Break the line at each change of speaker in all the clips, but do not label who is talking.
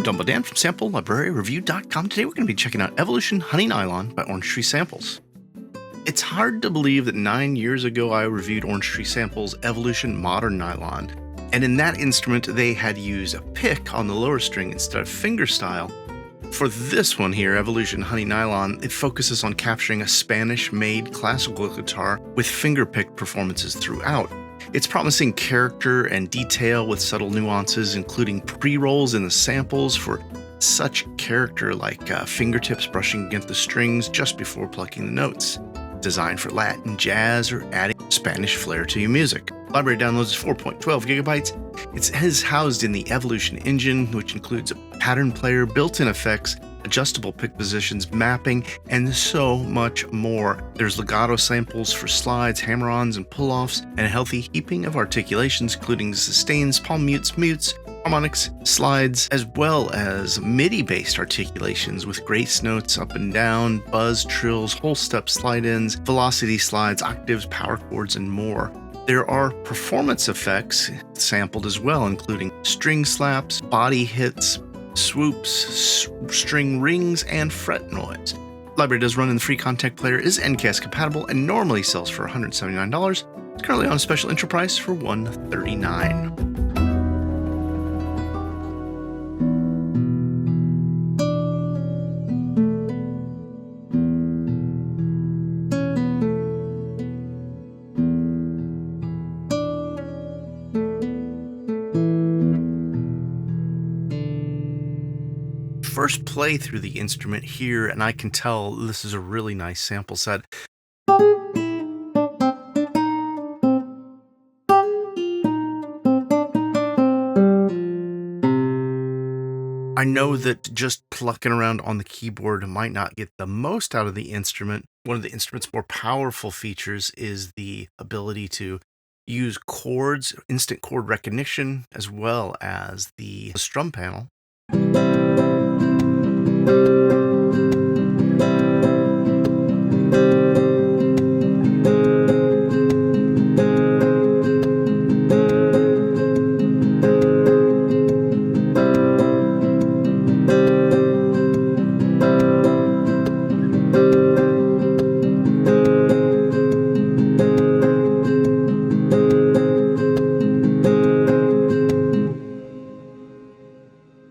Dumbo Dan from SampleLibraryReview.com. Today we're going to be checking out Evolution Honey Nylon by Orange Tree Samples. It's hard to believe that 9 years ago I reviewed Orange Tree Samples' Evolution Modern Nylon, and in that instrument they had used a pick on the lower string instead of fingerstyle. For this one here, Evolution Honey Nylon, it focuses on capturing a Spanish-made classical guitar with fingerpick performances throughout. It's promising character and detail with subtle nuances, including pre-rolls in the samples for such character like fingertips brushing against the strings just before plucking the notes. Designed for Latin jazz or adding Spanish flair to your music. Library downloads is 4.12 gigabytes. It is housed in the Evolution engine, which includes a pattern player, built-in effects, adjustable pick positions, mapping, and so much more. There's legato samples for slides, hammer-ons, and pull-offs, and a healthy heaping of articulations, including sustains, palm mutes, harmonics, slides, as well as MIDI-based articulations with grace notes up and down, buzz, trills, whole step slide-ins, velocity slides, octaves, power chords, and more. There are performance effects sampled as well, including string slaps, body hits, swoops, string rings, and fret noise. Library does run in the free contact player, is NCAS compatible, and normally sells for $179. It's currently on a special intro price for $139. First play through the instrument here, and I can tell this is a really nice sample set. I know that just plucking around on the keyboard might not get the most out of the instrument. One of the instrument's more powerful features is the ability to use chords, instant chord recognition, as well as the strum panel.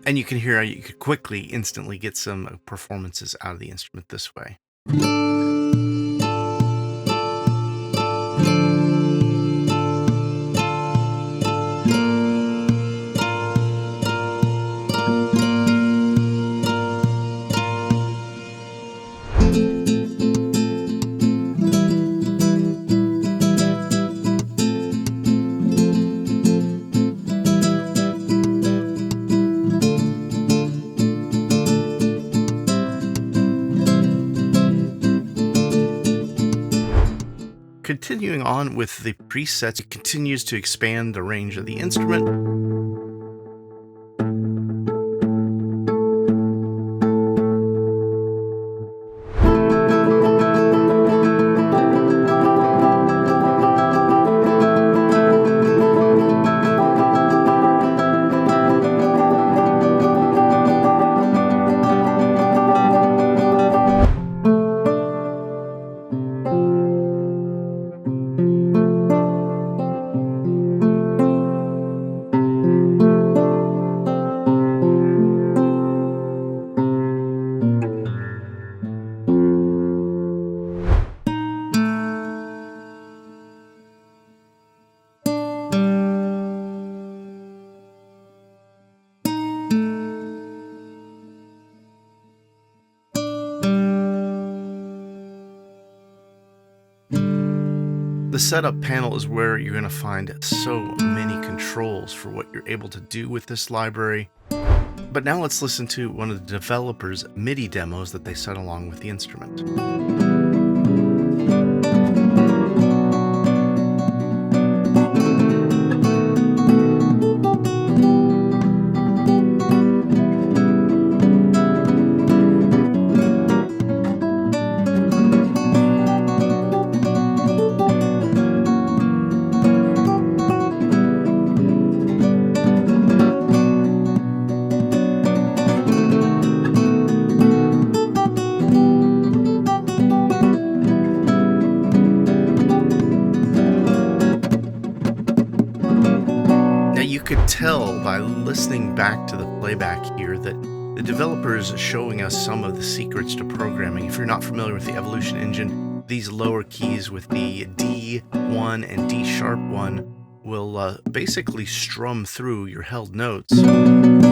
And you can hear you could quickly, instantly get some performances out of the instrument this way. Continuing on with the presets, it continues to expand the range of the instrument. The setup panel is where you're going to find so many controls for what you're able to do with this library. But now let's listen to one of the developers' MIDI demos that they sent along with the instrument. tell by listening back to the playback here that the developer is showing us some of the secrets to programming. If you're not familiar with the Evolution engine, these lower keys with the D1 and D sharp 1 will basically strum through your held notes. And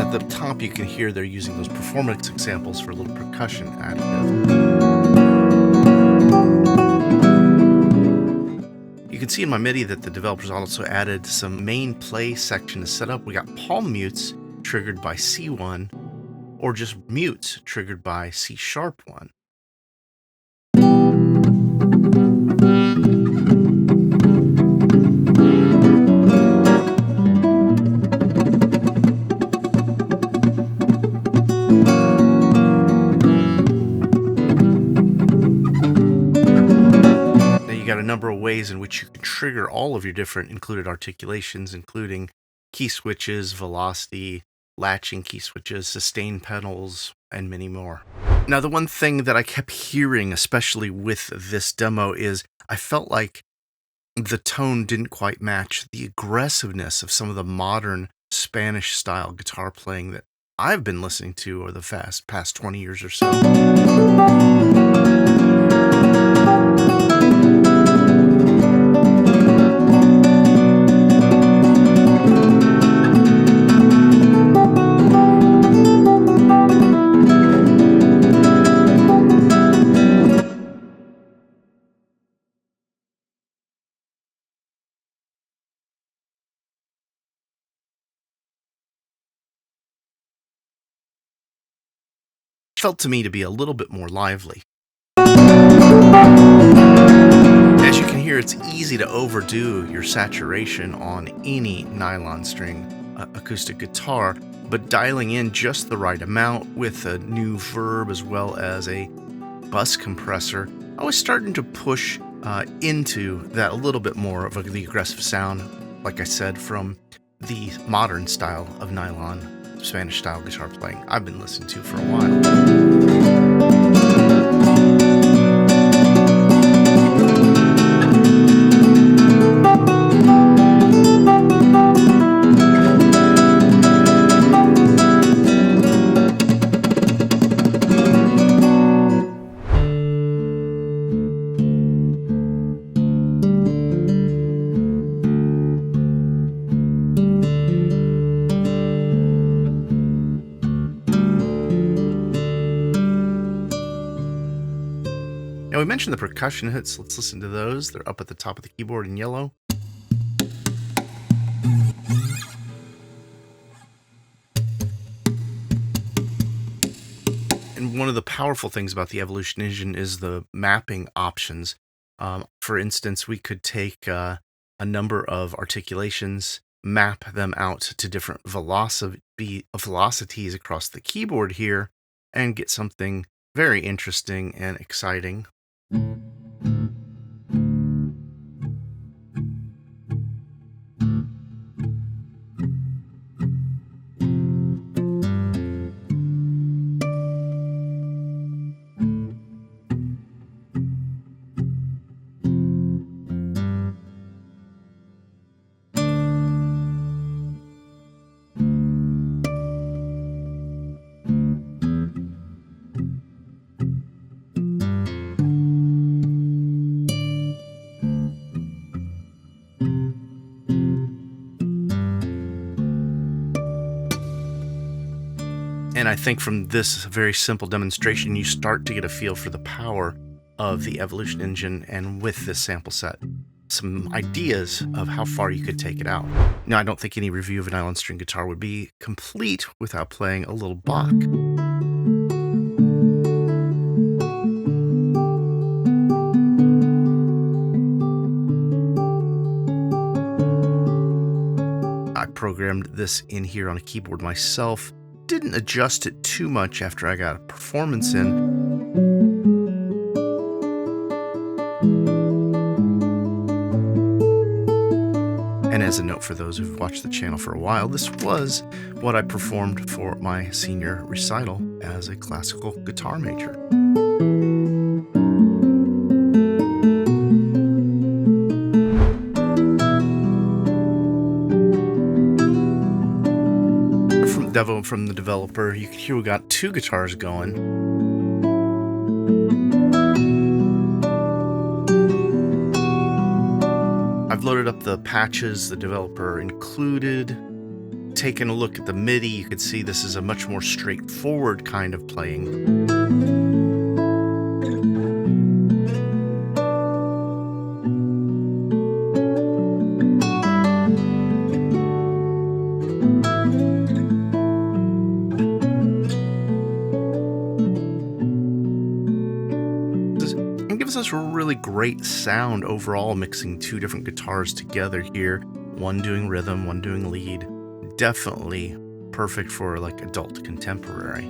at the top, you can hear they're using those performance examples for a little percussion additive. You can see in my MIDI that the developers also added some main play section to set up. We got palm mutes triggered by C1, or just mutes triggered by C sharp 1. A number of ways in which you can trigger all of your different included articulations, including key switches, velocity, latching key switches, sustain pedals, and many more. Now, the one thing that I kept hearing, especially with this demo, is I felt like the tone didn't quite match the aggressiveness of some of the modern Spanish style guitar playing that I've been listening to over the past 20 years or so. Felt to me to be a little bit more lively. As you can hear, it's easy to overdo your saturation on any nylon string acoustic guitar, but dialing in just the right amount with a new verb as well as a bus compressor, I was starting to push into that a little bit more of the aggressive sound, like I said, from the modern style of nylon Spanish style guitar playing I've been listening to for a while. Now, we mentioned the percussion hits. Let's listen to those. They're up at the top of the keyboard in yellow. And one of the powerful things about the Evolution engine is the mapping options. For instance, we could take a number of articulations, map them out to different velocities across the keyboard here, and get something very interesting and exciting. And I think from this very simple demonstration, you start to get a feel for the power of the Evolution engine, and with this sample set, some ideas of how far you could take it out. Now, I don't think any review of a nylon string guitar would be complete without playing a little Bach. I programmed this in here on a keyboard myself. Didn't adjust it too much after I got a performance in. And as a note for those who've watched the channel for a while, this was what I performed for my senior recital as a classical guitar major. demo from the developer. You can hear we got two guitars going. I've loaded up the patches the developer included. Taking a look at the MIDI, you can see this is a much more straightforward kind of playing. It gives us a really great sound overall, mixing two different guitars together here. One doing rhythm, one doing lead. Definitely perfect for like adult contemporary.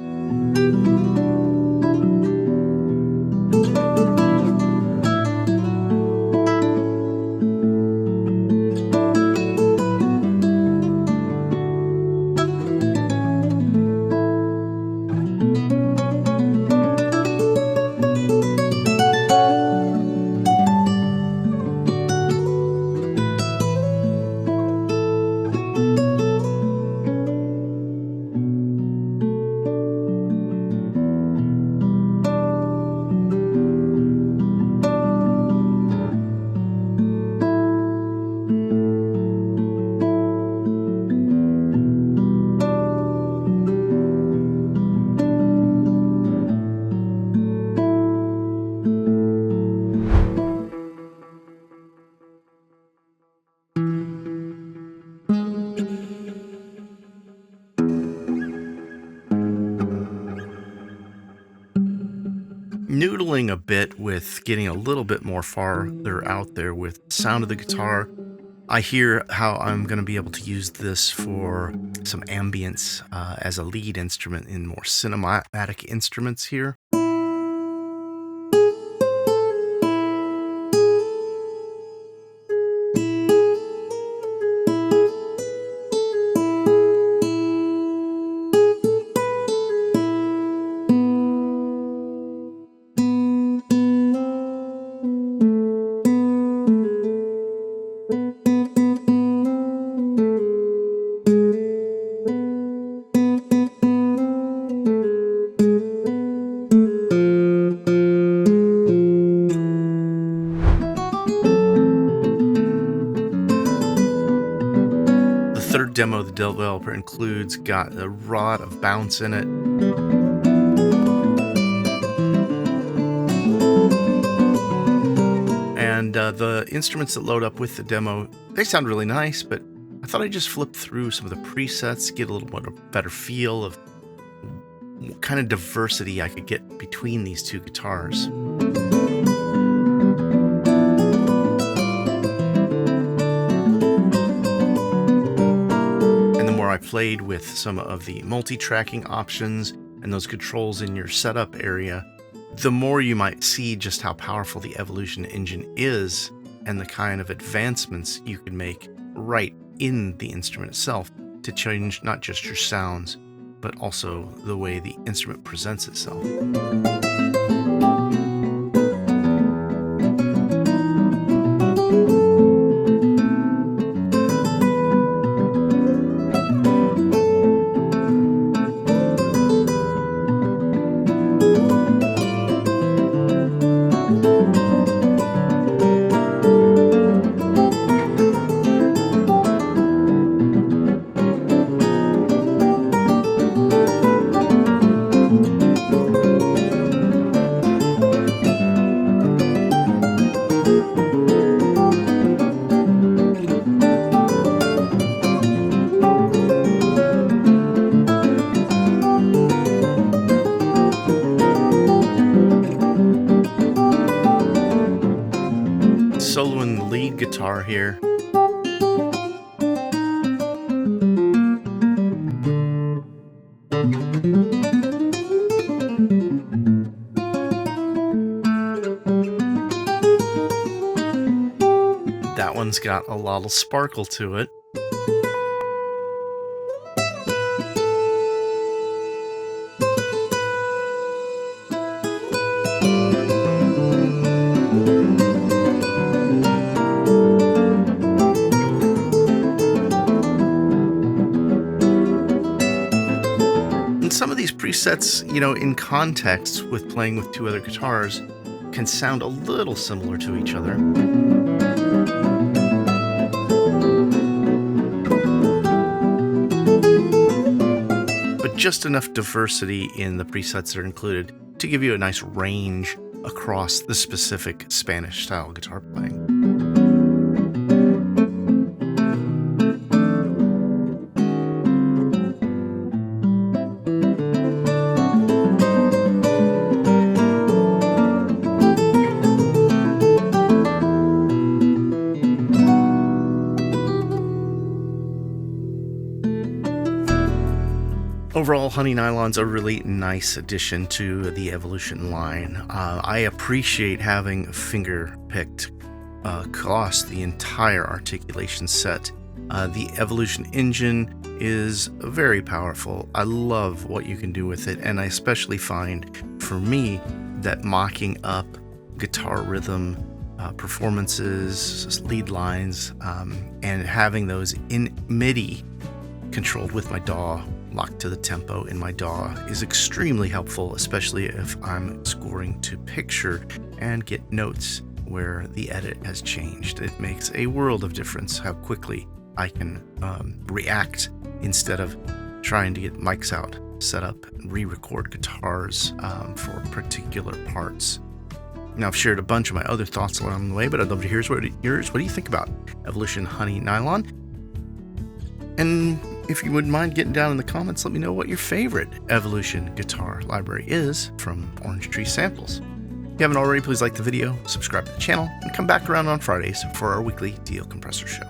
Noodling a bit with getting a little bit more farther out there with the sound of the guitar. I hear how I'm going to be able to use this for some ambience as a lead instrument in more cinematic instruments here. Third demo the developer includes got a lot of bounce in it. And the instruments that load up with the demo, they sound really nice, but I thought I'd just flip through some of the presets, get a little bit of better feel of what kind of diversity I could get between these two guitars. I played with some of the multi-tracking options and those controls in your setup area, the more you might see just how powerful the Evolution engine is and the kind of advancements you can make right in the instrument itself to change not just your sounds, but also the way the instrument presents itself. Soloing the lead guitar here. That one's got a lot of sparkle to it. presets, in context with playing with two other guitars can sound a little similar to each other. But just enough diversity in the presets that are included to give you a nice range across the specific Spanish style guitar playing. Overall, Honey Nylon's a really nice addition to the Evolution line. I appreciate having finger-picked across the entire articulation set. The Evolution engine is very powerful. I love what you can do with it, and I especially find, for me, that mocking up guitar rhythm performances, lead lines, and having those in MIDI controlled with my DAW, locked to the tempo in my DAW, is extremely helpful, especially if I'm scoring to picture and get notes where the edit has changed. It makes a world of difference how quickly I can react instead of trying to get mics out, set up, and re-record guitars for particular parts. Now, I've shared a bunch of my other thoughts along the way, but I'd love to hear yours. What do you think about Evolution Honey Nylon? And if you wouldn't mind getting down in the comments, let me know what your favorite Evolution guitar library is from Orange Tree Samples. If you haven't already, please like the video, subscribe to the channel, and come back around on Fridays for our weekly Deal Compressor show.